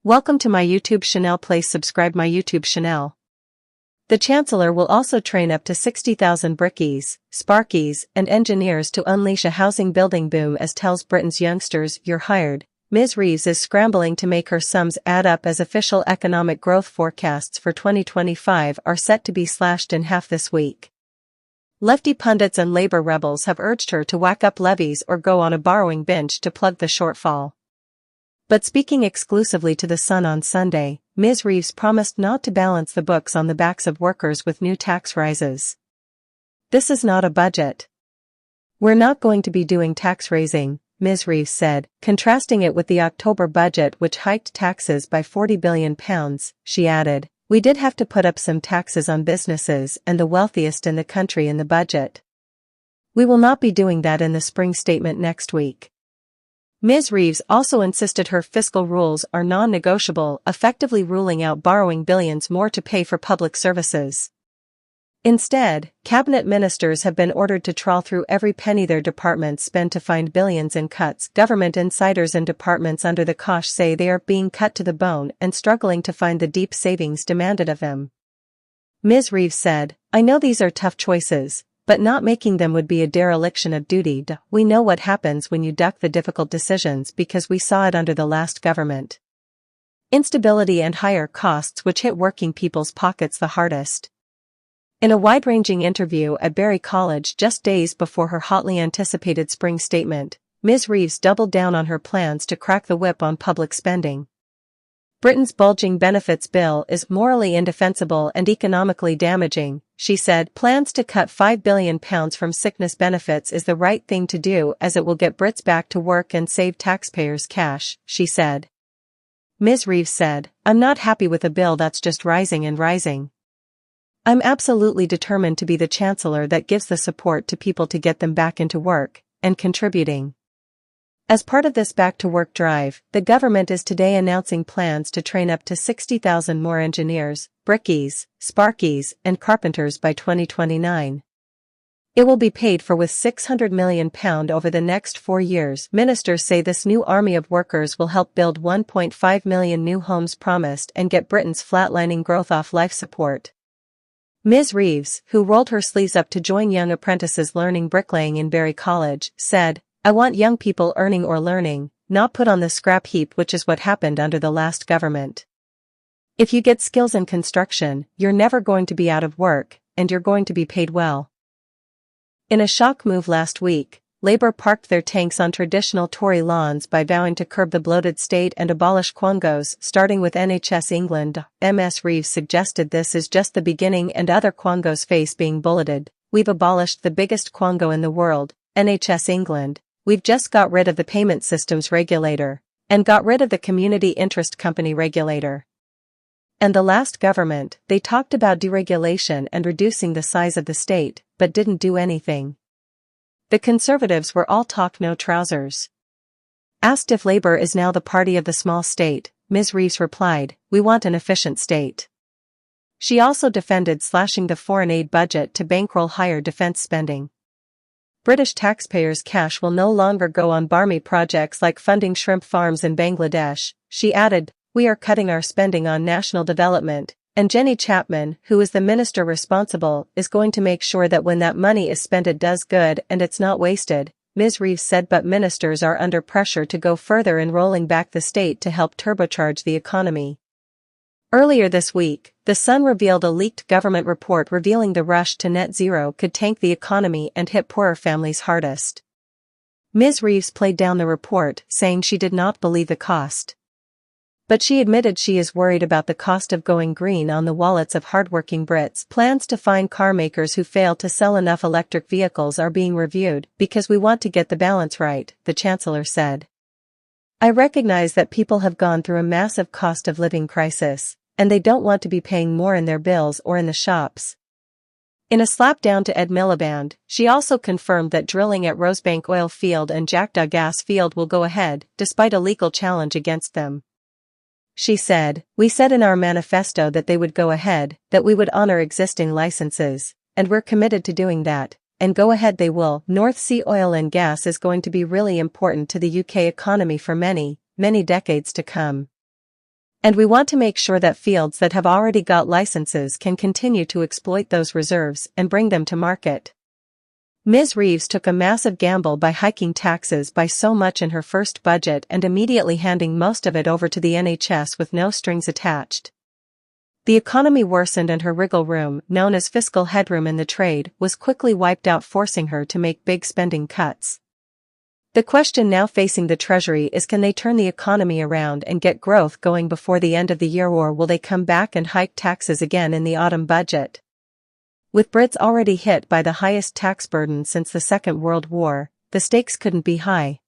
Welcome to my YouTube channel. Please subscribe my YouTube channel. The Chancellor will also train up to 60,000 brickies, sparkies and engineers to unleash a housing building boom as tells Britain's youngsters, "You're hired." Ms. Reeves is scrambling to make her sums add up as official economic growth forecasts for 2025 are set to be slashed in half this week. Lefty pundits and Labour rebels have urged her to whack up levies or go on a borrowing binge to plug the shortfall. But speaking exclusively to The Sun on Sunday, Ms. Reeves promised not to balance the books on the backs of workers with new tax rises. "This is not a budget. We're not going to be doing tax raising," Ms. Reeves said, contrasting it with the October budget which hiked taxes by £40 billion. She added, "We did have to put up some taxes on businesses and the wealthiest in the country in the budget. We will not be doing that in the spring statement next week." Ms. Reeves also insisted her fiscal rules are non-negotiable, effectively ruling out borrowing billions more to pay for public services. Instead, cabinet ministers have been ordered to trawl through every penny their departments spend to find billions in cuts. Government insiders in departments under the cosh say they are being cut to the bone and struggling to find the deep savings demanded of them. Ms. Reeves said, "I know these are tough choices, but not making them would be a dereliction of duty. We know what happens when you duck the difficult decisions because we saw it under the last government. Instability and higher costs which hit working people's pockets the hardest." In a wide-ranging interview at Barry College just days before her hotly anticipated spring statement, Ms. Reeves doubled down on her plans to crack the whip on public spending. "Britain's bulging benefits bill is morally indefensible and economically damaging," she said. "Plans to cut £5 billion from sickness benefits is the right thing to do as it will get Brits back to work and save taxpayers cash," she said. Ms. Reeves said, "I'm not happy with a bill that's just rising and rising. I'm absolutely determined to be the Chancellor that gives the support to people to get them back into work and contributing." As part of this back-to-work drive, the government is today announcing plans to train up to 60,000 more engineers, brickies, sparkies, and carpenters by 2029. It will be paid for with £600 million over the next 4 years. Ministers say this new army of workers will help build 1.5 million new homes promised and get Britain's flatlining growth off life support. Ms. Reeves, who rolled her sleeves up to join young apprentices learning bricklaying in Barry College, said, "I want young people earning or learning, not put on the scrap heap, which is what happened under the last government. If you get skills in construction, you're never going to be out of work, and you're going to be paid well." In a shock move last week, Labour parked their tanks on traditional Tory lawns by vowing to curb the bloated state and abolish quangos, starting with NHS England. Ms. Reeves suggested this is just the beginning and other quangos face being bulleted. "We've abolished the biggest quango in the world, NHS England. We've just got rid of the payment systems regulator, and got rid of the community interest company regulator. And the last government, they talked about deregulation and reducing the size of the state, but didn't do anything. The Conservatives were all talk no trousers." Asked if Labour is now the party of the small state, Ms. Reeves replied, "We want an efficient state." She also defended slashing the foreign aid budget to bankroll higher defence spending. British taxpayers' cash will no longer go on barmy projects like funding shrimp farms in Bangladesh, she added. "We are cutting our spending on national development, and Jenny Chapman, who is the minister responsible, is going to make sure that when that money is spent it does good and it's not wasted," Ms. Reeves said. But ministers are under pressure to go further in rolling back the state to help turbocharge the economy. Earlier this week, The Sun revealed a leaked government report revealing the rush to net zero could tank the economy and hit poorer families hardest. Ms. Reeves played down the report, saying she did not believe the cost. But she admitted she is worried about the cost of going green on the wallets of hardworking Brits. "Plans to fine car makers who fail to sell enough electric vehicles are being reviewed because we want to get the balance right," the Chancellor said. "I recognize that people have gone through a massive cost of living crisis, and they don't want to be paying more in their bills or in the shops." In a slapdown to Ed Miliband, she also confirmed that drilling at Rosebank oil field and Jackdaw gas field will go ahead, despite a legal challenge against them. She said, "We said in our manifesto that they would go ahead, that we would honor existing licenses, and we're committed to doing that, and go ahead they will." North Sea oil and gas is going to be really important to the UK economy for many, many decades to come. And we want to make sure that fields that have already got licenses can continue to exploit those reserves and bring them to market. Ms. Reeves took a massive gamble by hiking taxes by so much in her first budget and immediately handing most of it over to the NHS with no strings attached. The economy worsened and her wriggle room, known as fiscal headroom in the trade, was quickly wiped out, forcing her to make big spending cuts. The question now facing the Treasury is, can they turn the economy around and get growth going before the end of the year, or will they come back and hike taxes again in the autumn budget? With Brits already hit by the highest tax burden since the Second World War, the stakes couldn't be high.